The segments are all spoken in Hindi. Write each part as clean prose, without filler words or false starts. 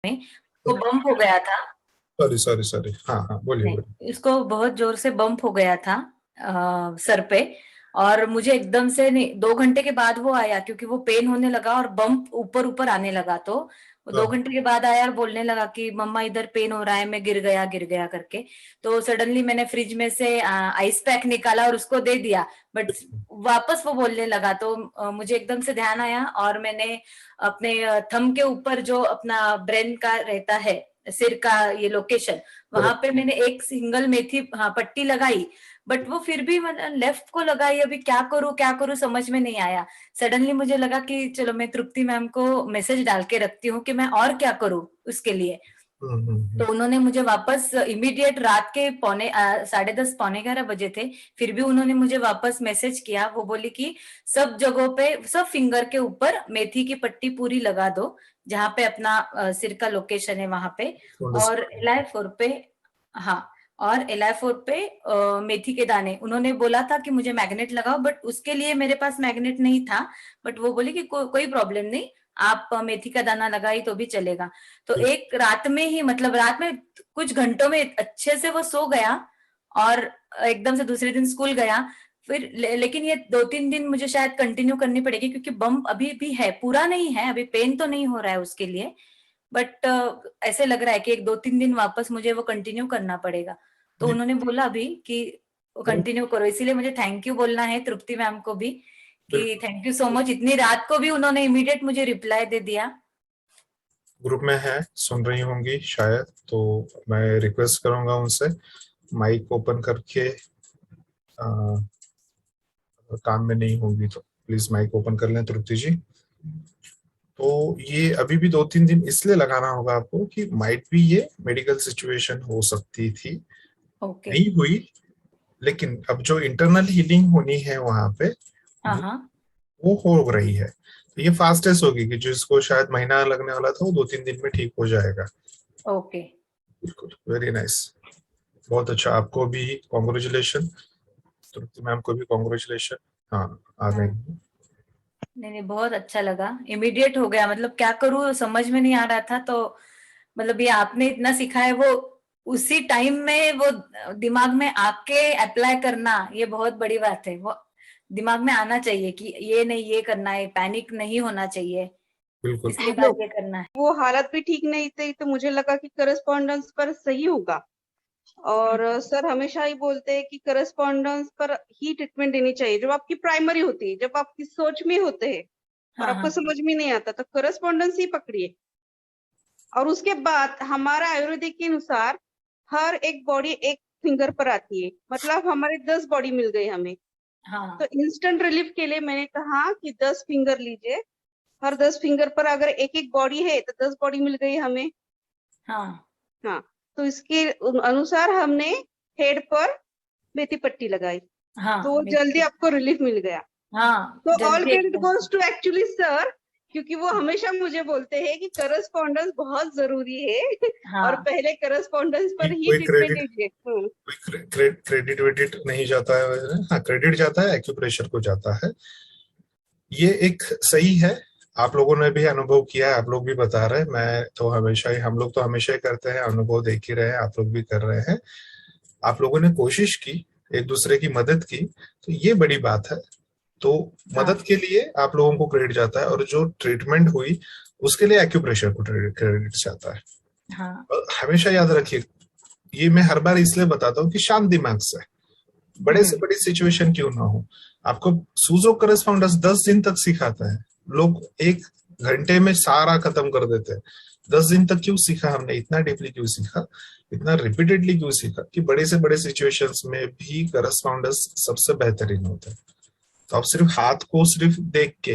में वो बम्प हो गया था। सॉरी सॉरी सॉरी, हाँ हाँ, बोलिए नहीं, बोलिए। इसको बहुत जोर से बम्प हो गया था सर पे। और मुझे एकदम से नहीं, 2 घंटे के बाद वो आया क्योंकि वो पेन होने लगा और बम्प ऊपर ऊपर आने लगा। तो वो दो हाँ, घंटे के बाद आया और बोलने लगा कि मम्मा इधर पेन हो रहा है, मैं गिर गया करके। तो सडनली मैंने फ्रिज में से आइस पैक निकाला और उसको दे दिया। बट वापस वो बोलने लगा तो मुझे एकदम से ध्यान आया और मैंने अपने थंब के ऊपर जो अपना ब्रेन का रहता है, सिर का ये लोकेशन, वहां करेक्ट। पे मैंने एक सिंगल मेथी, हाँ, पट्टी लगाई। बट वो फिर भी मतलब लेफ्ट को लगाई। अभी क्या करूं समझ में नहीं आया। सडनली मुझे लगा कि चलो मैं तृप्ति मैम को मैसेज डाल के रखती हूँ कि मैं और क्या करूं उसके लिए। तो उन्होंने मुझे वापस इमीडिएट रात के 10:30 11:15 थे। फिर भी उन्होंने मुझे वापस मैसेज किया। वो बोली कि सब जगहों पे, सब फिंगर के ऊपर मेथी की पट्टी पूरी लगा दो, जहाँ पे अपना सिर का लोकेशन है वहां पे। और अंडरस्टूड। LI4 पे, हाँ, और LI4 पे मेथी के दाने उन्होंने बोला था कि मुझे मैग्नेट लगाओ, बट उसके लिए मेरे पास मैग्नेट नहीं था। बट वो बोली कि कोई प्रॉब्लम नहीं, आप मेथी का दाना लगाई तो भी चलेगा। तो एक रात में ही, मतलब रात में कुछ घंटों में अच्छे से वो सो गया। और एकदम से दूसरे दिन स्कूल गया। फिर लेकिन ये 2-3 दिन मुझे शायद कंटिन्यू करनी पड़ेगी क्योंकि बम्प अभी भी है, पूरा नहीं है, अभी पेन तो नहीं हो रहा है उसके लिए। बट ऐसे लग रहा है कि एक 2-3 दिन वापस मुझे वो कंटिन्यू करना पड़ेगा। तो उन्होंने बोला अभी कि कंटिन्यू करो, इसीलिए मुझे थैंक यू बोलना है तृप्ति मैम को भी कि बिल्कुल। Thank you so much. इतनी रात को भी उन्होंने इमीडिएट मुझे रिप्लाई दे दिया। ग्रुप में है, सुन रही होंगी शायद, तो मैं रिक्वेस्ट करूंगा उनसे माइक ओपन करके, अगर काम में नहीं होगी तो प्लीज माइक ओपन कर लें तृप्ति जी। तो ये अभी भी 2-3 दिन इसलिए लगाना होगा आपको कि माइट भी ये मेडिकल सिचुएशन हो सकती थी, ओके। नहीं हुई, लेकिन अब जो इंटरनल हीलिंग होनी है वहां पे, हाँ वो हाँ। वो हो रही है। तो ये फास्टेस्ट होगी कि जिसको शायद महीना लगने वाला था वो 2-3 दिन में ठीक हो जाएगा। ओके। बिल्कुल, वेरी नाइस। बहुत अच्छा, आपको भी कॉन्ग्रेचुलेशन, तृप्ति मैम को भी कॉन्ग्रेचुलेशन। हाँ, आ गई। हाँ, नहीं नहीं, बहुत अच्छा लगा, इमीडिएट हो गया। मतलब क्या करूँ समझ में नहीं आ रहा था। तो मतलब ये आपने इतना सिखाया, वो उसी टाइम में वो दिमाग में आके अप्लाई करना, ये बहुत बड़ी बात है। वो दिमाग में आना चाहिए कि ये नहीं, ये करना है, पैनिक नहीं होना चाहिए, बिल्कुल। इसके लो, बाद ये करना है। वो हालत भी ठीक नहीं थी तो मुझे लगा कि करस्पॉन्डेंस पर सही होगा। और सर हमेशा ही बोलते हैं कि करस्पॉन्डेंस पर ही ट्रीटमेंट देनी चाहिए जब आपकी प्राइमरी होती है, जब आपकी सोच में होते हैं और हाँ आपको हाँ। समझ में नहीं आता तो करस्पॉन्डेंस ही पकड़िए। और उसके बाद हमारा आयुर्वेदिक के अनुसार हर एक बॉडी एक फिंगर पर आती है, मतलब हमारे 10 बॉडी मिल गई हमें। तो हाँ इंस्टेंट रिलीफ के लिए मैंने कहा कि 10 फिंगर लीजिए। हर 10 फिंगर पर अगर एक एक बॉडी है तो 10 बॉडी मिल गई हमें। हाँ। हाँ, तो इसके अनुसार हमने हेड पर मेथी पट्टी लगाई तो हाँ वो जल्दी आपको रिलीफ मिल गया। हाँ, तो ऑल जल्दी क्रेडिट एकदम। गोज टू एक्चुअली सर, क्योंकि वो हमेशा मुझे बोलते हैं कि करस्पॉन्डेंस बहुत जरूरी है और हाँ पहले करस्पॉन्डेंस पर ही कोई ट्रीटमेंट क्रेडिट, दीजिए। क्रेडिट वेडिट नहीं जाता है वैसे। हाँ, क्रेडिट जाता है, एक्यूप्रेशर को जाता है। ये एक सही है। आप लोगों ने भी अनुभव किया है, आप लोग भी बता रहे हैं, मैं तो हमेशा ही, हम लोग तो हमेशा ही करते हैं, अनुभव देख ही रहे हैं, आप लोग भी कर रहे हैं। आप लोगों ने कोशिश की, एक दूसरे की मदद की, तो ये बड़ी बात है। तो मदद हाँ के लिए आप लोगों को क्रेडिट जाता है, और जो ट्रीटमेंट हुई उसके लिए एक्यूप्रेशर को क्रेडिट जाता है। हाँ। और हमेशा याद रखिए, ये मैं हर बार इसलिए बताता हूँ कि शांत दिमाग से, बड़े से हम्म। बड़ी सिचुएशन क्यों ना हो, आपको सूजो करस्पॉन्डेंस 10 दिन तक सिखाता है। लोग 1 घंटे में सारा खत्म कर देते हैं। 10 दिन तक क्यों सीखा हमने, इतना डीपली क्यों सीखा, इतना रिपीटेडली क्यों सीखा, कि बड़े से बड़े सिचुएशंस में भी करस्पॉन्डेंस सबसे बेहतरीन होता है। तो आप सिर्फ हाथ को सिर्फ देख के,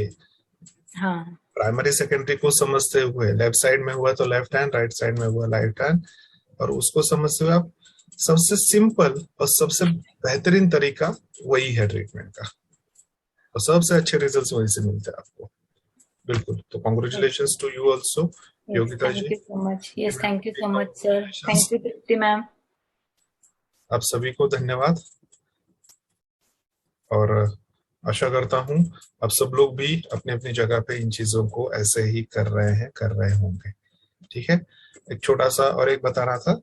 हाँ प्राइमरी सेकेंडरी को समझते हुए, लेफ्ट साइड में हुआ तो लेफ्ट हैंड, राइट साइड में हुआ राइट हैंड, और उसको समझते हुए आप, सबसे सिंपल और सबसे बेहतरीन तरीका वही है ट्रीटमेंट का, और सबसे अच्छे रिजल्ट्स वहीं से मिलते हैं आपको। बिल्कुल, तो congratulation to you also yes, Yogita ji. Thank you so much. Yes, thank you so much sir. Congratulation, thank you Tripti ma'am. आप सभी को धन्यवाद। और आशा करता हूँ आप सब लोग भी अपनी अपनी जगह पे इन चीजों को ऐसे ही कर रहे हैं, कर रहे होंगे। ठीक है। एक छोटा सा और एक बता रहा था,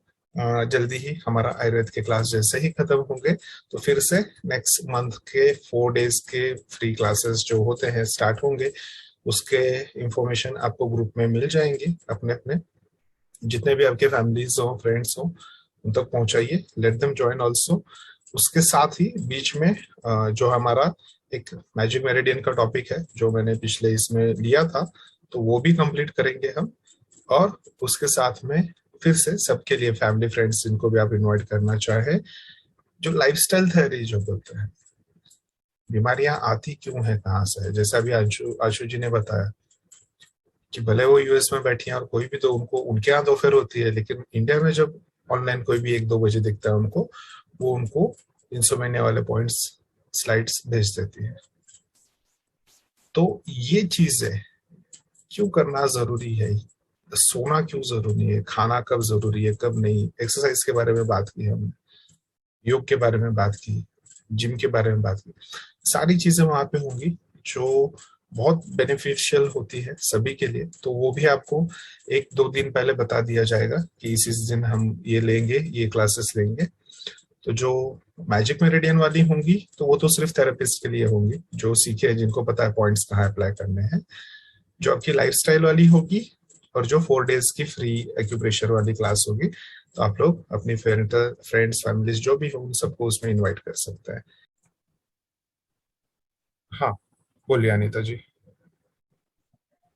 जल्दी ही हमारा आयुर्वेद के क्लास जैसे ही खत्म होंगे तो फिर से नेक्स्ट मंथ के 4 डेज के फ्री क्लासेस जो होते हैं स्टार्ट होंगे। उसके इंफॉर्मेशन आपको ग्रुप में मिल जाएंगे, अपने अपने जितने भी आपके फैमिलीज हो, फ्रेंड्स हो, उन तक पहुंचाइए, लेट देम ज्वाइन ऑल्सो। उसके साथ ही बीच में जो हमारा एक मैजिक मेरिडियन का टॉपिक है जो मैंने पिछले इसमें लिया था, तो वो भी कंप्लीट करेंगे हम। और उसके साथ में फिर से सबके लिए फैमिली फ्रेंड्स जिनको भी आप इनवाइट करना चाहे, जो लाइफस्टाइल थ्योरी जो बोलते हैं, बीमारियां आती क्यों है, कहाँ से है, जैसा अभी आशु जी ने बताया कि भले वो यूएस में बैठी हैं और कोई भी, तो उनको उनके यहाँ दोपहर होती है, लेकिन इंडिया में जब ऑनलाइन कोई भी 1-2 बजे दिखता है उनको, वो उनको इंसोमेनिया वाले पॉइंट्स स्लाइड्स भेज देती है। तो ये चीजें क्यों करना जरूरी है, सोना क्यों जरूरी है, खाना कब जरूरी है कब नहीं, एक्सरसाइज के बारे में बात की हमने, योग के बारे में बात की, जिम के बारे में बात की, सारी चीजें वहां पे होंगी जो बहुत बेनिफिशियल होती है सभी के लिए। तो वो भी आपको 1-2 दिन पहले बता दिया जाएगा कि इस दिन हम ये लेंगे, ये क्लासेस लेंगे। तो जो मैजिक मेरिडियन वाली होंगी तो वो तो सिर्फ थेरेपिस्ट के लिए होंगी जो सीखे हैं, जिनको पता है पॉइंट्स कहाँ अप्लाई करने हैं। जो आपकी लाइफस्टाइल वाली होगी और जो 4 डेज की फ्री एक्यूप्रेशर वाली क्लास होगी, तो आप लोग अपनी फ्रेंड्स फैमिलीज जो भी हो उन सबको उसमें इनवाइट कर सकते हैं। हाँ बोलिए अनीता जी।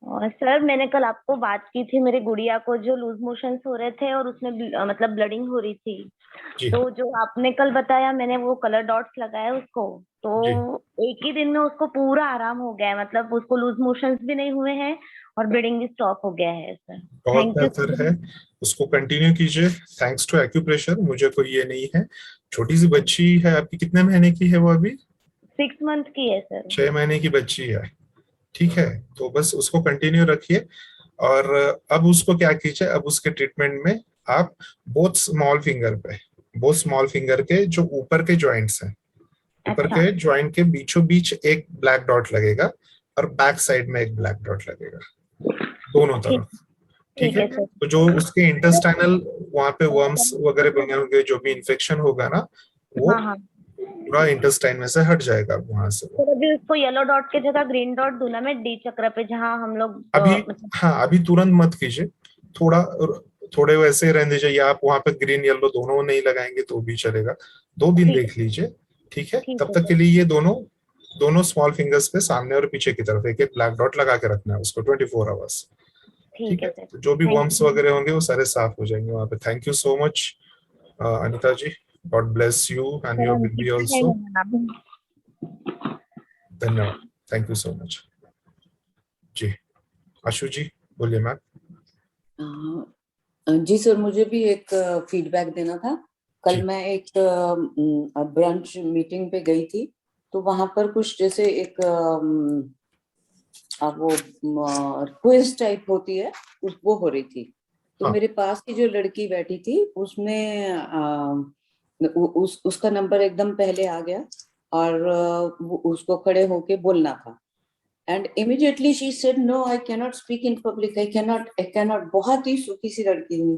और सर मैंने कल आपको बात की थी, मेरी गुड़िया को जो लूज मोशंस हो रहे थे और उसमें मतलब ब्लडिंग हो रही थी, जी तो जो आपने कल बताया मैंने वो कलर डॉट्स लगाए उसको, तो जी एक ही दिन में उसको पूरा आराम हो गया है, मतलब उसको लूज मोशंस भी नहीं हुए हैं और ब्लीडिंग भी स्टॉप हो गया है सर। बहुत थैंक बेहतर यू। है, उसको कंटिन्यू कीजिए। Thanks to acupressure. मुझे कोई ये नहीं है, छोटी सी बच्ची है आपकी, कितने महीने की है वो अभी? 6 मंथ की है सर। 6 महीने की बच्ची है, ठीक है। तो बस उसको कंटिन्यू रखिए। और अब उसको क्या कीजिए, अब उसके ट्रीटमेंट में आप बोथ स्मॉल फिंगर के जो ऊपर के जॉइंट्स हैं, ऊपर अच्छा के जॉइंट के बीचों बीच एक ब्लैक डॉट लगेगा और बैक साइड में एक ब्लैक डॉट लगेगा, दोनों ठीक, तरफ, ठीक ठीक है। है सर। तो जो उसके इंटेस्टाइनल वहां पे वर्म्स वगैरह बने होंगे, जो भी इन्फेक्शन होगा ना, वो हाँ हाँ पूरा इंटेस्टाइन में से हट जाएगा वहां से वो। सर, अभी उसको येलो डॉट के जगह ग्रीन डॉट दूना मैं डी चक्र पे, जहाँ हम लोग अभी मतलब। हाँ, अभी तुरंत मत कीजिए, थोड़ा थोड़े वैसे रहने दीजिए, या आप वहां पे ग्रीन येलो दोनों नहीं लगाएंगे तो भी चलेगा, 2 दिन ठीक है, देख लीजिए, ठीक है। ठीक तब है तक सर। के लिए ये दोनों दोनों स्मॉल फिंगर्स पे सामने और पीछे की तरफ एक एक ब्लैक डॉट लगा के रखना है उसको 24 आवर्स, ठीक ठीक है। है सर। तो जो भी थैंक वर्म्स वगैरह होंगे वो सारे साफ हो जाएंगे वहां पे। Thank you so much Anita ji, god bless you and your you baby कितना टाइम ऑल्सो। होगा अभी? धन्यवाद, thank you so much ji. Ashu ji बोलिए मैम। जी सर, मुझे भी एक फीडबैक देना था। कल जी मैं एक ब्रंच मीटिंग पे गई थी, तो वहां पर कुछ जैसे एक वो क्विज टाइप होती है, वो हो रही थी। तो हाँ मेरे पास की जो लड़की बैठी थी उसने उसका नंबर एकदम पहले आ गया और उसको खड़े होके बोलना था। And immediately she said, "No, I cannot speak in public. I cannot." बहुत ही सूखी सी लड़की थी।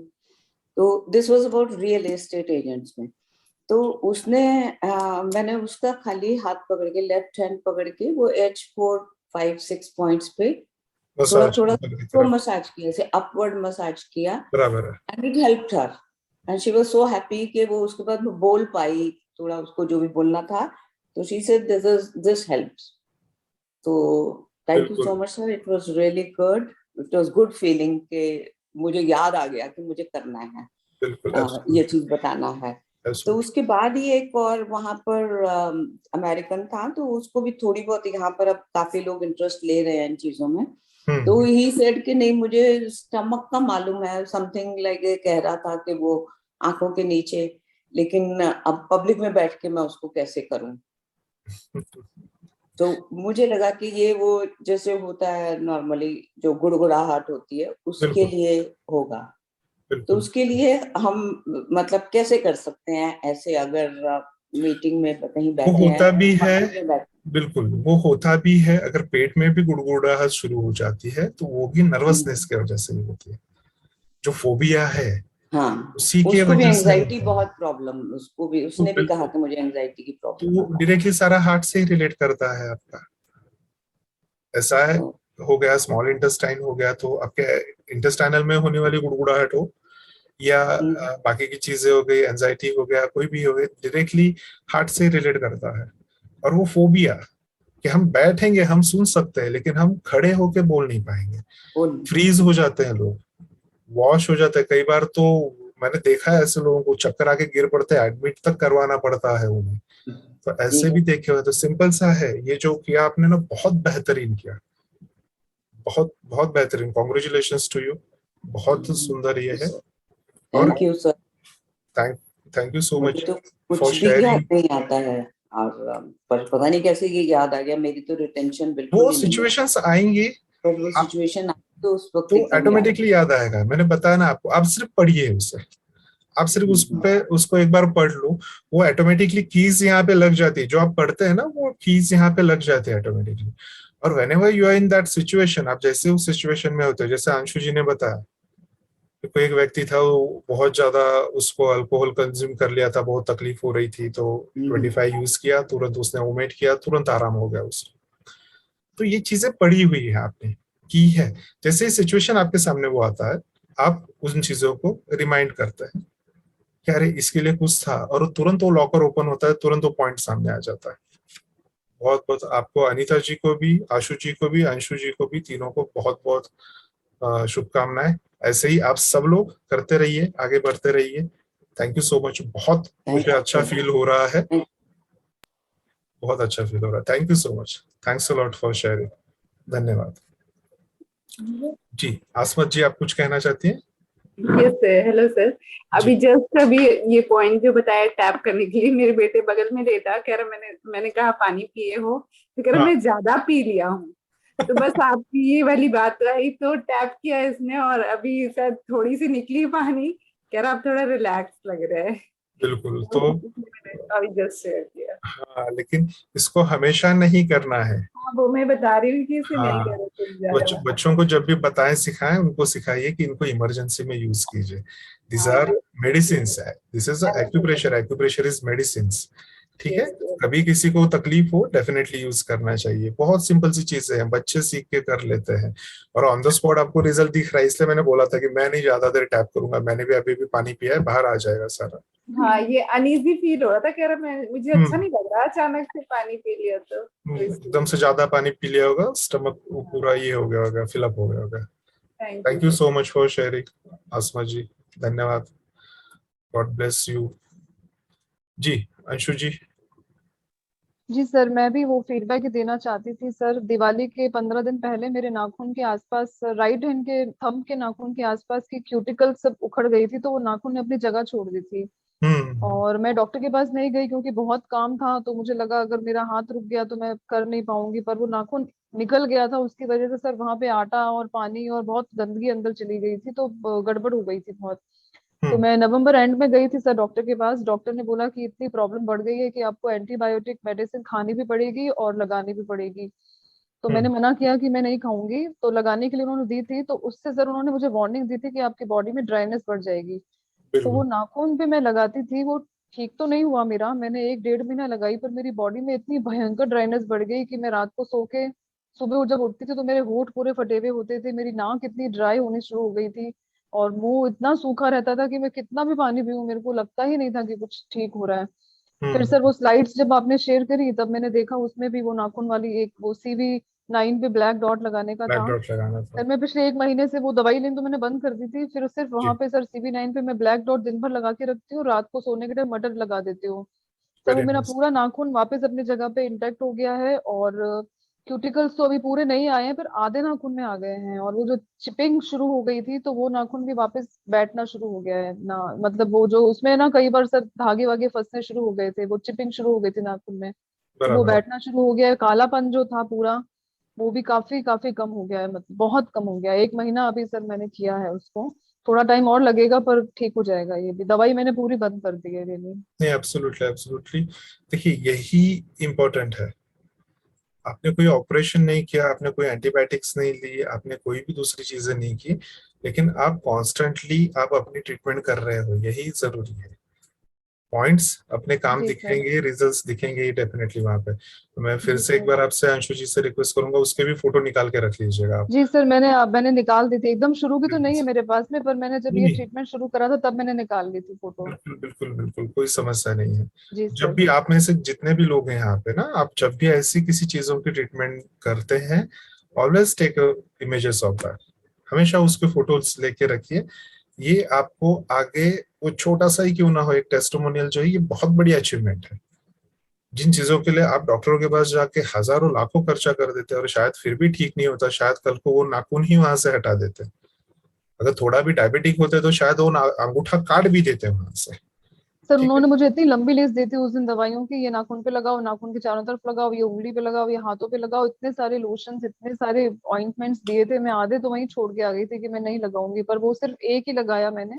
तो this was about real estate agents में। तो उसने मैंने उसका खाली हाथ पकड़ के, लेफ्ट हैंड पकड़ के, वो H4-5-6 पॉइंट्स पे थोड़ा मसाज थोड़ा ऊपर की तो तरफ, मसाज किया, ऐसे अपवर्ड मसाज किया। बराबर है। And it helped her and she was so happy कि वो उसके बाद वो बोल पाई थोड़ा, उसको जो भी बोलना था। तो शी सेड दिस हेल्प्स। तो थैंक यू सो बिल्कुल much sir, it was really good. It was good feeling कि मुझे याद आ गया कि मुझे करना है, बिल्कुल ये एब्सोल्युटली चीज बताना है। तो एब्सोल्युटली। उसके बाद ही एक और वहां पर अमेरिकन था, तो उसको भी थोड़ी बहुत, यहाँ पर अब काफी लोग इंटरेस्ट ले रहे हैं इन चीजों में। तो ही सेड कि नहीं, मुझे स्टमक का मालूम है, समथिंग लाइक कह रहा था कि वो आंखों के नीचे, लेकिन अब पब्लिक में बैठ के मैं उसको कैसे करूं। तो मुझे लगा कि ये वो जैसे होता है नॉर्मली जो गुड़गुड़ाहट होती है उसके बिल्कुल लिए होगा। तो बिल्कुल उसके लिए हम मतलब कैसे कर सकते हैं ऐसे, अगर मीटिंग में कहीं वो बैठे हैं, होता भी है, पब्लिक में बैठे। बिल्कुल वो होता भी है। अगर पेट में भी गुड़गुड़ाहट शुरू हो जाती है तो वो भी नर्वसनेस की वजह से ही होती है। जो फोबिया है हाँ, उसी के उसको भी वजह से एंजाइटी होता है। बहुत प्रॉब्लम, उसको भी, उसने भी कहा बिल्कुल, कि मुझे एंजाइटी की तो प्रॉब्लम वो है। डायरेक्टली सारा हार्ट से ही रिलेट करता है आपका। ऐसा है, तो हो गया स्मॉल इंटेस्टाइन हो गया, तो आपके इंटेस्टाइनल में होने वाली गुड़गुड़ाहट हो या बाकी की चीजें हो गई, एंजाइटी हो गया, कोई भी हो गई, डायरेक्टली हार्ट से रिलेट करता है। और वो फोबिया कि हम बैठेंगे, हम सुन सकते हैं, लेकिन हम खड़े होके बोल नहीं पाएंगे, वो फ्रीज हो जाते हैं लोग, वॉश हो जाते हैं कई बार। तो मैंने देखा है ऐसे लोगों को चक्कर आके गिर पड़ते हैं, एडमिट तक करवाना पड़ता है उन्हें। तो जी ऐसे भी देखे हुए। तो सिंपल सा है ये जो किया आपने ना, बहुत बेहतरीन किया, बहुत बहुत बेहतरीन, कॉन्ग्रेचुलेशंस टू यू, बहुत सुंदर ये है। और thank you sir. Thank thank you सो मुझे मच तो फॉर कुछ भी याद शेयरिंग। नहीं आता है, और पर पता नहीं कैसे ये याद आ गया, मेरी तो रिटेंशन बिल्कुल वो ही नहीं है। सिचुएशंस आएंगी, तो वो सिचुएशन आई तो उस वक्त तो एकदम याद ऑटोमेटिकली याद आएगा। मैंने बताया ना आपको, आप सिर्फ पढ़िए उसे, आप सिर्फ उस पे उसको एक बार पढ़ लो, वो ऑटोमेटिकली कीज यहाँ पे लग जाती है। जो आप पढ़ते हैं ना, वो कीज यहाँ पे लग जाते हैं ऑटोमेटिकली। और whenever you are in that situation, आप जैसे उस सिचुएशन में होते हो, जैसे अंशु जी ने बताया कि कोई एक व्यक्ति था, वो बहुत ज्यादा, उसको अल्कोहल कंज्यूम कर लिया था, बहुत तकलीफ हो रही थी, तो 25 यूज किया, तुरंत उसने वोमिट किया, तुरंत आराम हो गया उसको। तो ये चीजें पढ़ी हुई है, आपने की है। जैसे सिचुएशन आपके सामने वो आता है, आप उन चीजों को रिमाइंड करते हैं कि अरे इसके लिए कुछ था, और तुरंत वो लॉकर ओपन होता है, तुरंत वो पॉइंट सामने आ जाता है। बहुत बहुत आपको, अनीता जी को भी, आशु जी को भी, अंशु जी को भी, तीनों को बहुत बहुत शुभकामनाएं। ऐसे ही आप सब लोग करते रहिए, आगे बढ़ते रहिए। थैंक यू सो मच, बहुत मुझे अच्छा फील हो रहा है, बहुत अच्छा फील हो रहा है। Thank you so much, thanks a lot for sharing. धन्यवाद जी। आसमत जी, आप कुछ कहना चाहती हैं? Yes sir, hello sir. जी अभी जस्ट अभी ये पॉइंट जो बताया टैप करने के लिए, मेरे बेटे बगल में लेटा, कह रहा मैंने कहा पानी पिए हो, तो कह रहा हाँ मैं ज्यादा पी लिया हूँ। तो बस आपकी ये वाली बात आई तो टैप किया इसने, और अभी शायद थोड़ी सी निकली पानी, कह रहा अब थोड़ा रिलैक्स लग रहा है। बिल्कुल। तो तो इसलिए मैंने अभी जस्ट शेयर किया। हाँ, लेकिन इसको हमेशा नहीं करना है। हाँ, वो मैं बता रही हूँ कि इसे नहीं हाँ, करो तुम ज्यादा। बच्चों को जब भी बताएं, सिखाएं, उनको सिखाइए कि इनको इमरजेंसी में यूज कीजिए। दिस हाँ, आर मेडिसिन है, this is yes acupressure, acupressure is medicine. ठीक है, यस। कभी किसी को तकलीफ हो, डेफिनेटली यूज करना चाहिए। बहुत सिंपल सी चीजें हैं, बच्चे सीख के कर लेते हैं। और ऑन द स्पॉट आपको रिजल्ट दिख रहा है, इसलिए मैंने बोला था कि मैं नहीं ज्यादा देर टैप करूंगा, मैंने भी अभी भी पानी पिया है, बाहर आ जाएगा सारा। हाँ, ये अनईजी फील हो रहा था, कह रहा मुझे अच्छा हम्म नहीं लग रहा, अचानक से पानी पी लिया तो एकदम इसलिए। से ज्यादा पानी पी लिया होगा, स्टमक पूरा ये हो गया होगा, फिलअप हो गया होगा। Thank you thank you sir. So much for sharing Asma ji, धन्यवाद, गॉड ब्लेस यू। जी अंशु जी। जी सर, मैं भी वो फीडबैक ही देना चाहती थी सर। दिवाली के 15 दिन पहले मेरे नाखून के आसपास, राइट हैंड के थंब के नाखून के आसपास की क्यूटिकल सब उखड़ गई थी, तो वो नाखून ने अपनी जगह छोड़ दी थी। हम्म और मैं डॉक्टर के पास नहीं गई क्योंकि बहुत काम था, तो मुझे लगा अगर मेरा हाथ रुक गया तो मैं कर नहीं पाऊंगी, पर वो नाखून निकल गया था, उसकी वजह से सर वहां पे आटा और पानी और बहुत गंदगी अंदर चली गई थी, तो गड़बड़ हो गई थी बहुत। तो हम्म मैं नवंबर एंड में गई थी सर डॉक्टर के पास। डॉक्टर ने बोला कि इतनी प्रॉब्लम बढ़ गई है कि आपको एंटीबायोटिक मेडिसिन खानी भी पड़ेगी और लगानी भी पड़ेगी। तो मैंने हम्म मना किया कि मैं नहीं खाऊंगी, तो लगाने के लिए उन्होंने दी थी, तो उससे सर उन्होंने मुझे वार्निंग दी थी कि आपकी बॉडी में ड्राइनेस बढ़ जाएगी। तो वो बिल्कुल। नाखून पे मैं लगाती थी, वो ठीक तो नहीं हुआ मेरा, मैंने 1 डेढ़ महीना लगाई, पर मेरी बॉडी में इतनी भयंकर ड्राइनेस बढ़ गई कि मैं रात को सो के सुबह जब उठती थी तो मेरे होंठ पूरे फटे हुए होते थे, मेरी नाक इतनी ड्राई होनी शुरू हो गई थी, और मुंह इतना सूखा रहता था कि मैं कितना भी पानी पीऊं मेरे को लगता ही नहीं था कि कुछ ठीक हो रहा है। फिर हम्म सर वो स्लाइड्स जब आपने शेयर करी तब मैंने देखा उसमें भी वो नाखून वाली एक वो CV9 पे ब्लैक डॉट लगाने का ब्लैक था। डॉट लगाना था। सर मैं पिछले 1 महीने से वो दवाई लेनी तो मैंने बंद कर दी थी, फिर सिर्फ वहां जी, पे सर CV9 पे मैं ब्लैक डॉट दिन भर लगा के रखती हूँ, रात को सोने के टाइम मटर लगा देती हूँ। सर वो वेरी मेरा नाइस। पूरा नाखून वापस अपनी जगह पे इंटैक्ट हो गया है, और क्यूटिकल्स तो अभी पूरे नहीं आए हैं पर आधे नाखून में आ गए हैं, और वो जो चिपिंग शुरू हो गई थी तो वो नाखून भी वापस बैठना शुरू हो गया है ना, मतलब वो जो उसमें ना कई बार सर धागे वागे फंसने शुरू हो गए थे, वो चिपिंग शुरू हो गई थी नाखून में, तो वो बराबर। बैठना शुरू हो गया है। कालापन जो था पूरा वो भी काफी काफी कम हो गया है, मतलब बहुत कम हो गया है। 1 महीना अभी सर मैंने किया है उसको, थोड़ा टाइम और लगेगा पर ठीक हो जाएगा। ये भी दवाई मैंने पूरी बंद कर दी है really। नहीं, एब्सोल्युटली एब्सोल्युटली। देखिए, यही इम्पोर्टेंट है। आपने कोई ऑपरेशन नहीं किया, आपने कोई एंटीबायोटिक्स नहीं ली, आपने कोई भी दूसरी चीजें नहीं की, लेकिन आप कॉन्स्टेंटली आप अपनी ट्रीटमेंट कर रहे हो, यही जरूरी है। पॉइंट्स अपने काम जी सर। दिखेंगे, रिजल्ट्स दिखेंगे डेफिनेटली वहां पे। तो मैं फिर जी से एक सर। बार आपसे अंशु जी से रिक्वेस्ट करूंगा, उसके भी फोटो निकाल के रख लीजिएगा आप। जी सर, मैंने निकाल दी थी, एकदम शुरू की तो नहीं है मेरे पास में, पर मैंने जब नहीं ये नहीं, ट्रीटमेंट शुरू करा था तब मैंने निकाल ली थी फोटो। बिल्कुल बिल्कुल बिल्कुल, कोई समस्या नहीं है। जी जब सर। भी आप में से जितने भी लोग हैं यहाँ पे ना, आप जब भी ऐसी किसी चीजों की ट्रीटमेंट करते हैं, always take images of that, हमेशा उसके फोटोज लेके रखिए। ये आपको आगे, वो छोटा सा ही क्यों ना हो, एक टेस्टिमोनियल जो है, ये बहुत बड़ी अचीवमेंट है। जिन चीजों के लिए आप डॉक्टरों के पास जाके हजारों लाखों खर्चा कर देते हैं और शायद फिर भी ठीक नहीं होता, शायद कल को वो नाखून ही वहां से हटा देते हैं, अगर थोड़ा भी डायबिटिक होते तो शायद वो अंगूठा काट भी देते हैं वहां से। सर ठीक है। उन्होंने मुझे इतनी लंबी लिस्ट दी थी उस दिन दवाइयों की, ये नाखून पे लगाओ, नाखून के चारों तरफ लगाओ, ये उंगली पे लगाओ, ये हाथों पे लगाओ, इतने सारे लोशंस, इतने सारे ऑइंटमेंट्स दिए थे, मैं आधे तो वहीं छोड़ के आ गई थी कि मैं नहीं लगाऊंगी, पर वो सिर्फ एक ही लगाया मैंने,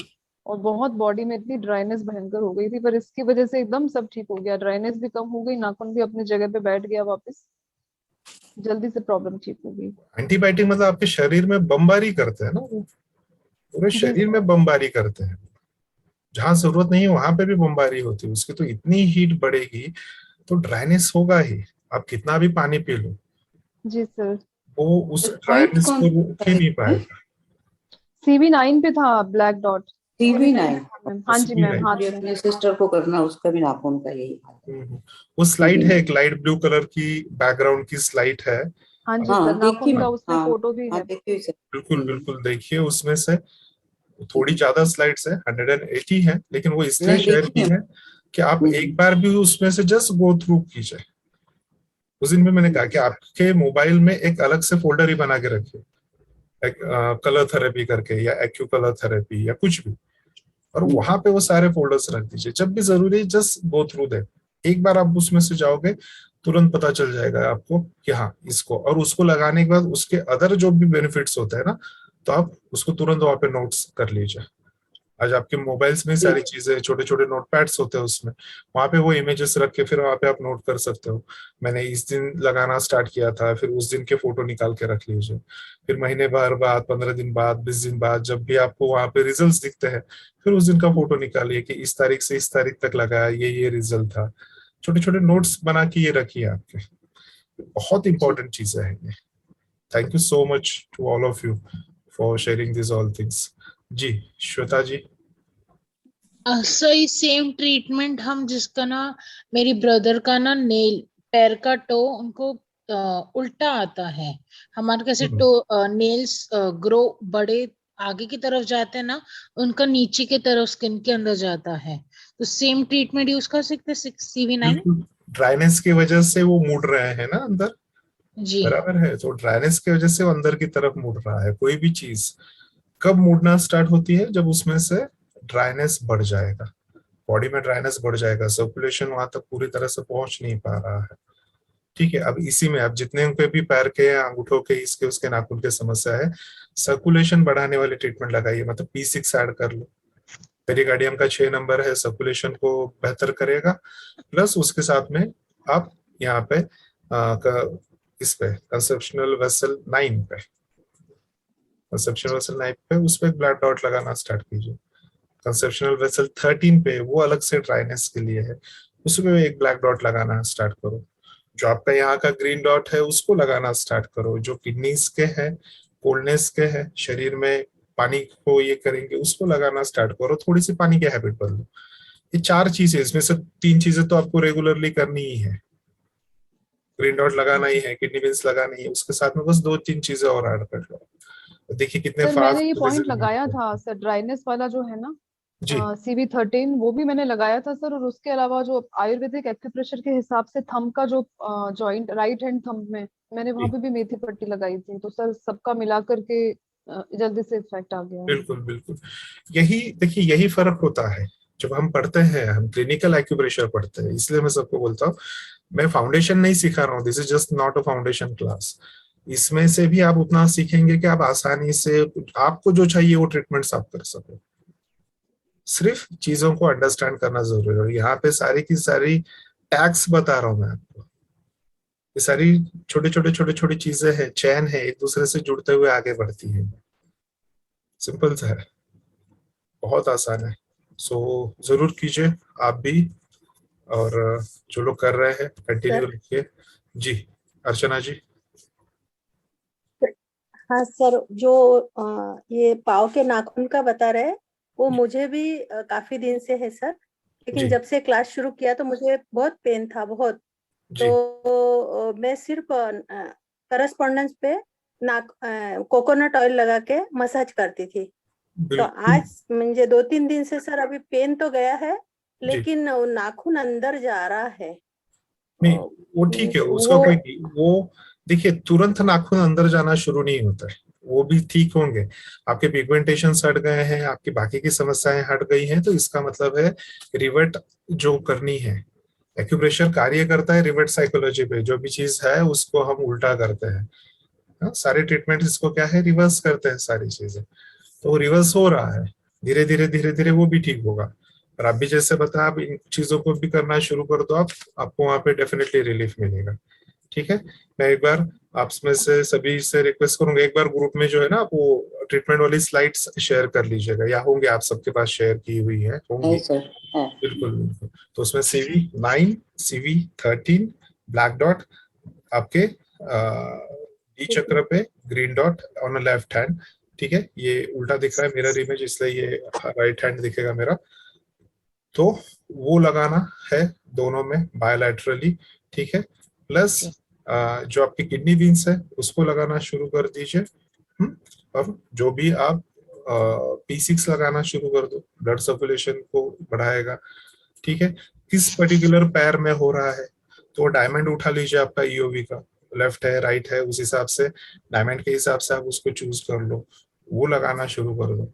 और बहुत बॉडी में इतनी ड्राइनेस भयंकर हो गई थी, पर इसकी वजह से एकदम सब ठीक हो गया, ड्राइनेस भी कम हो गई, नाखून भी अपनी जगह पे बैठ गया वापस, जल्दी से प्रॉब्लम ठीक हो गई। एंटीबायोटिक मतलब आपके शरीर में बमबारी करते हैं ना, वो पूरे जी शरीर में बमबारी करते हैं, जहां जरूरत नहीं है वहां पे भी बमबारी होती है, उसकी तो इतनी हीट बढ़ेगी तो ड्राइनेस होगा ही, आप कितना भी पानी पी लो, जी सर। वो उस पॉइंट ड्राइनेस कौन को सा रोक ही है नहीं इसमें? पाएगा। CV9 पे था ब्लैक डॉट। CV9? मैम हाँ जी सीबी मैम, हाथ मेरी में। अपनी सिस्टर को करना, उसका भी नाखून का यही हाल है। नहीं, वो स्लाइड है, एक लाइट ब्लू कलर की बैकग्राउंड की स्लाइड है। हाँ जी हाँ सर, देखी नाखून मैं, का उसमें हाँ फोटो भी हाँ है। देखी सर। बिल्कुल बिल्कुल, देखिए उसमें से थोड़ी ज्यादा स्लाइड्स है, 180 है, लेकिन वो इसलिए नहीं शेयर देखी की है। है कि आप एक बार भी उसमें से जस्ट गो थ्रू कीजिए। उस दिन भी मैंने कहा कि आपके मोबाइल में एक अलग से फोल्डर ही बना के रखिए, कलर थेरेपी करके या एक्यू कलर थेरेपी या कुछ भी, और वहां पे वो सारे फोल्डर्स रख दीजिए, जब भी जरूरी जस्ट गो थ्रू दे। एक बार आप उसमें से जाओगे, तुरंत पता चल जाएगा आपको कि हाँ इसको, और उसको लगाने के बाद उसके अदर जो भी बेनिफिट्स होते हैं ना, तो आप उसको तुरंत वहां पे नोट्स कर लीजिए। आज आपके मोबाइल्स में सारी चीजें, छोटे छोटे नोटपैड्स होते हैं उसमें, वहां पे वो इमेजेस रख के फिर वहां पे आप नोट कर सकते हो, मैंने इस दिन लगाना स्टार्ट किया था, फिर उस दिन के फोटो निकाल के रख लीजिए। फिर महीने भर बाद, 15 दिन बाद, 20 दिन बाद, जब भी आपको वहां पे रिजल्ट्स दिखते हैं, फिर उस दिन का फोटो निकालिए कि इस तारीख से इस तारीख तक लगाया, ये रिजल्ट था। छोटे छोटे नोट्स बना के ये रखिए आपके, बहुत इंपॉर्टेंट चीजें हैं ये। Thank you so much to all of you for sharing this all things. जी श्वेता जी। सही सेम ट्रीटमेंट हम जिसका ना, मेरी ब्रदर का ना नेल, पैर का टो उनको उल्टा आता है, हमारे कैसे टो नेल्स ग्रो बड़े आगे की तरफ जाते हैं ना, उनका नीचे की तरफ स्किन के अंदर जाता है, तो सेम ट्रीटमेंट यूज कर सकते हैं CV9। बिल्कुल, ड्राइनेस की वजह से वो मुड़ रहे हैं ना अंदर, जी। बराबर है, तो ड्राइनेस की वजह से वो अंदर की तरफ मुड़ रहा है। कोई भी चीज कब मुड़ना स्टार्ट होती है, जब उसमें से ड्राइनेस बढ़ जाएगा, बॉडी में ड्राइनेस बढ़ जाएगा, सर्कुलेशन वहां तक पूरी तरह से पहुंच नहीं पा रहा है। ठीक है, अब इसी में आप जितने पे भी पैर के या अंगूठों के, इसके उसके नाखून के समस्या है, सर्कुलेशन बढ़ाने वाली ट्रीटमेंट लगाइए, मतलब P6 ऐड कर लो। पेरिकार्डियम का 6 नंबर है, सर्कुलेशन को बेहतर करेगा, प्लस उसके साथ में आप यहाँ पे इस पे कंसेप्शनल वेसल 9 पे, कंसेप्शनल वेसल 9 पे उस पे ब्लड डॉट लगाना स्टार्ट कीजिए। कंसेप्शनल वेसल 13 पे वो अलग से ड्राइनेस के लिए है, उसमें एक ब्लैक डॉट लगाना स्टार्ट करो। जो आपका यहाँ का ग्रीन डॉट है उसको लगाना स्टार्ट करो। जो किडनीज के है, कोल्डनेस के है, शरीर में पानी को ये करेंगे, उसको लगाना स्टार्ट करो। थोड़ी सी पानी की हैबिट बदलो। ये 4 चीजें, इसमें से 3 चीजें तो आपको रेगुलरली करनी ही है। ग्रीन डॉट लगाना ही है, किडनी बीन्स लगानी है, उसके साथ में बस 2-3 चीजें और ऐड कर लो। देखिए कितने सर मैंने ये फास्ट पॉइंट रिजल्ट लगाया मिलते था हैं। सर, ड्राइनेस वाला जो है ना, जी CV13 वो भी मैंने लगाया था सर, और उसके अलावा जो आयुर्वेदिक एक्यूप्रेशर के हिसाब से थंब का जो जॉइंट, राइट हैंड थंब में मैंने वहां जी, पे भी मेथी पट्टी लगाई थी, तो सर सबका मिला करके जल्दी से इफेक्ट आ गया। बिल्कुल बिल्कुल। यही देखिए, यही फर्क होता है। जब हम पढ़ते हैं, हम क्लिनिकल एक्यूप्रेशर पढ़ते हैं, इसलिए मैं सबको बोलता हूँ, मैं फाउंडेशन नहीं सिखा रहा हूँ, this is just not a foundation class. इसमें से भी आप उतना सीखेंगे कि आप आसानी से आपको जो चाहिए वो ट्रीटमेंट्स आप कर सको। सिर्फ चीजों को अंडरस्टैंड करना जरूरी है। यहाँ पे सारी की सारी टैक्स बता रहा हूँ मैं आपको, ये सारी छोटे छोटे छोटे छोटी चीजें हैं, चैन है, एक दूसरे से जुड़ते हुए आगे बढ़ती है। सिंपल सा है, बहुत आसान है। सो जरूर कीजिए आप भी, और जो लोग कर रहे हैं कंटिन्यू रखिए। जी अर्चना जी। हाँ सर, जो ये पाँव के नाखून का बता रहे हैं, वो मुझे भी काफी दिन से है सर, लेकिन जी जब से क्लास शुरू किया तो मुझे बहुत पेन था, बहुत। जी तो मैं सिर्फ करस्पॉन्डेंस पे कोकोनट ऑयल लगा के मसाज करती थी। तो बिल्कुल। आज मुझे 2-3 दिन से सर अभी पेन तो गया है, जी लेकिन वो नाखून अंदर जा रहा है। नहीं, वो ठीक है, उसका वो कोई वो देखिए, तुरंत नाखून अंदर जाना शुरू नहीं होता है, वो भी ठीक होंगे। आपके पिगमेंटेशन हट गए हैं, आपकी बाकी की समस्याएं हट गई हैं, तो इसका मतलब है रिवर्ट जो करनी है। एक्यूप्रेशर कार्य करता है रिवर्ट साइकोलॉजी पे, जो भी चीज है उसको हम उल्टा करते हैं। हाँ, सारे ट्रीटमेंट इसको क्या है, रिवर्स करते हैं सारी चीजें। तो रिवर्स हो रहा है, धीरे धीरे धीरे धीरे वो भी ठीक होगा। और आप भी जैसे बताया, आप इन चीजों को भी करना शुरू कर दो, आपको वहां पे डेफिनेटली रिलीफ मिलेगा। ठीक है, मैं एक बार आप में से सभी से रिक्वेस्ट करूंगा, एक बार ग्रुप में जो है ना, आप वो ट्रीटमेंट वाली स्लाइड्स शेयर कर लीजिएगा, या होंगे आप सबके पास शेयर की हुई है, होंगी। सर है। बिल्कुल बिल्कुल। तो उसमें CV9, CV13 ब्लैक डॉट, आपके डी चक्र पे green dot on left hand. ठीक है, ये उल्टा दिख रहा है मिरर इमेज, इसलिए ये राइट हैंड दिखेगा मेरा। तो वो लगाना है दोनों में बायोलैटरली। ठीक है, प्लस जो आपकी किडनी बीन्स है उसको लगाना शुरू कर दीजिए। और जो भी आप P6 लगाना शुरू कर दो, ब्लड सर्कुलेशन को बढ़ाएगा। ठीक है, किस पर्टिकुलर पैर में हो रहा है, तो डायमंड उठा लीजिए आपका EOV का, लेफ्ट है राइट है, उस हिसाब से डायमंड के हिसाब से आप उसको चूज कर लो, वो लगाना शुरू कर दो।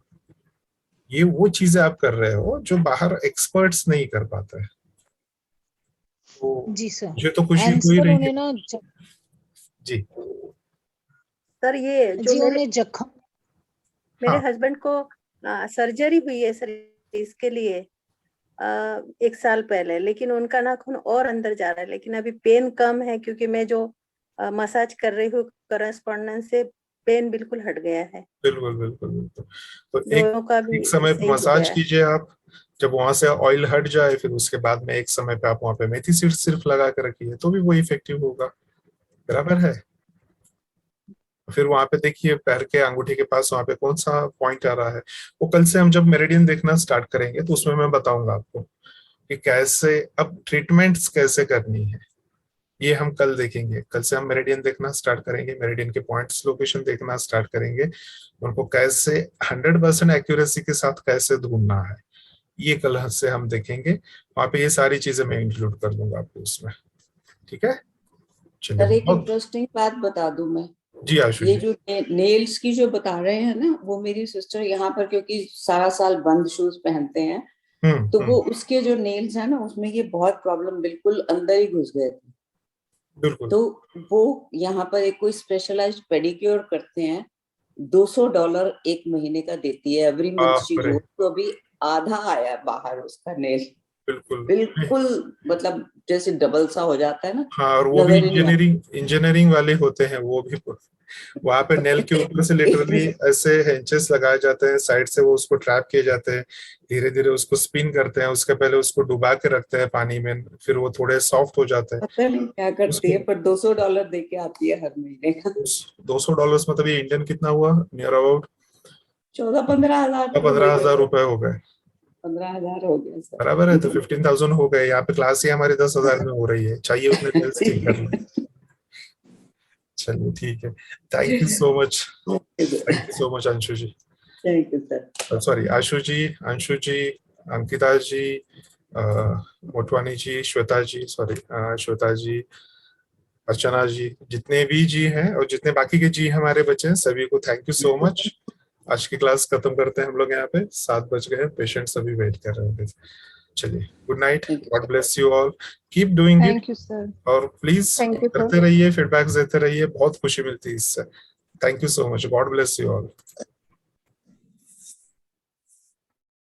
ये वो चीजें आप कर रहे हो जो बाहर एक्सपर्ट्स नहीं कर पाते हैं। तो जी सर। मुझे तो खुशी एंड हुई सर रही उन्हें है। ना जी सर, ये जो जी मेरे उन्हें जख्म मेरे हाँ हस्बैंड को सर्जरी हुई है सर इसके लिए 1 साल पहले, लेकिन उनका नाखून और अंदर जा रहा है, लेकिन अभी पेन कम है, क्योंकि मैं जो मसाज कर रही हूँ करस्पॉन्डेंस से, पेन बिल्कुल हट गया है। बिल्कुल बिल्कुल बिल्कुल। तो दोनों का भी एक समय सही हो मसाज गया है। कीजिए आप, जब वहां से ऑयल हट जाए, फिर उसके बाद में एक समय पे आप वहां पे मेथी सीड्स सिर्फ लगा कर रखिए, तो भी वो इफेक्टिव होगा। बराबर है। फिर वहां पे देखिए पैर के अंगूठे के पास वहां पे कौन सा पॉइंट आ रहा है। वो कल से हम जब मेरिडियन देखना स्टार्ट करेंगे तो उसमें मैं बताऊंगा आपको कि कैसे अब ट्रीटमेंट्स कैसे करनी है, ये हम कल देखेंगे। कल से हम मेरिडियन देखना स्टार्ट करेंगे, मेरिडियन के पॉइंट्स लोकेशन देखना स्टार्ट करेंगे, उनको कैसे 100% एक्यूरेसी के साथ कैसे ढूंढना है, ये कल से हम देखेंगे। वहां पे ये सारी चीजें मैं इंक्लूड कर दूंगा आपको उसमें। ठीक है, सर चलिए। एक इंटरेस्टिंग बात बता दूं मैं, जी आशु ये जी। जो नेल्स की जो बता रहे हैं ना, वो मेरी सिस्टर यहाँ पर, क्योंकि सारा साल बंद शूज पहनते हैं, तो वो उसके जो नेल्स है ना, उसमें ये बहुत प्रॉब्लम, बिल्कुल अंदर ही घुस गए थे। बिल्कुल। तो वो यहाँ पर एक कोई स्पेशलाइज्ड पेडिक्योर करते हैं, $200 एक महीने का देती है, एवरी मंथ शी गोज। तो अभी आधा आया बाहर उसका नेल, बिल्कुल बिल्कुल मतलब जैसे डबल सा हो जाता है ना। हाँ, और वो भी इंजीनियरिंग वाले होते हैं वो भी। वहां पे नेल के ऊपर से लिटरली ऐसे हेंचेस लगाए जाते हैं, साइड से वो उसको ट्रैप किए जाते हैं, धीरे धीरे उसको स्पिन करते हैं, उसके पहले उसको डुबा के रखते हैं पानी में, फिर वो थोड़े सॉफ्ट हो जाते हैं। पता नहीं क्या करती है, पर $200 दे के आती है हर महीने का। $200 मतलब ये इंडियन कितना हुआ, नियर अबाउट 14-15 हजार 15,000 रुपए हो गए। 15,000 हो गया सर। बराबर है, तो 15,000 हो गए। यहाँ पे क्लास ही हमारी 10,000 में हो रही है, चाहिए उतने नेल्स ठीक कर लो। चलिए ठीक है, thank you so much, thank you so much Anshu ji. Thank you sir. Sorry Ashu ji, Anshu ji, Ankita ji, Motwani ji, Shweta ji, sorry Shweta ji, Archana ji, जितने भी जी हैं और जितने बाकी के जी हमारे बच्चे हैं, सभी को थैंक यू सो मच। आज की क्लास खत्म करते हैं हम लोग यहाँ पे, 7 बज गए, पेशेंट सभी वेट कर रहे होंगे। चलिए, good night, God bless you all, keep doing it, thank you sir. और प्लीज करते रहिए, फीडबैक देते रहिए, बहुत खुशी मिलती है इससे। Thank you so much, God bless you all.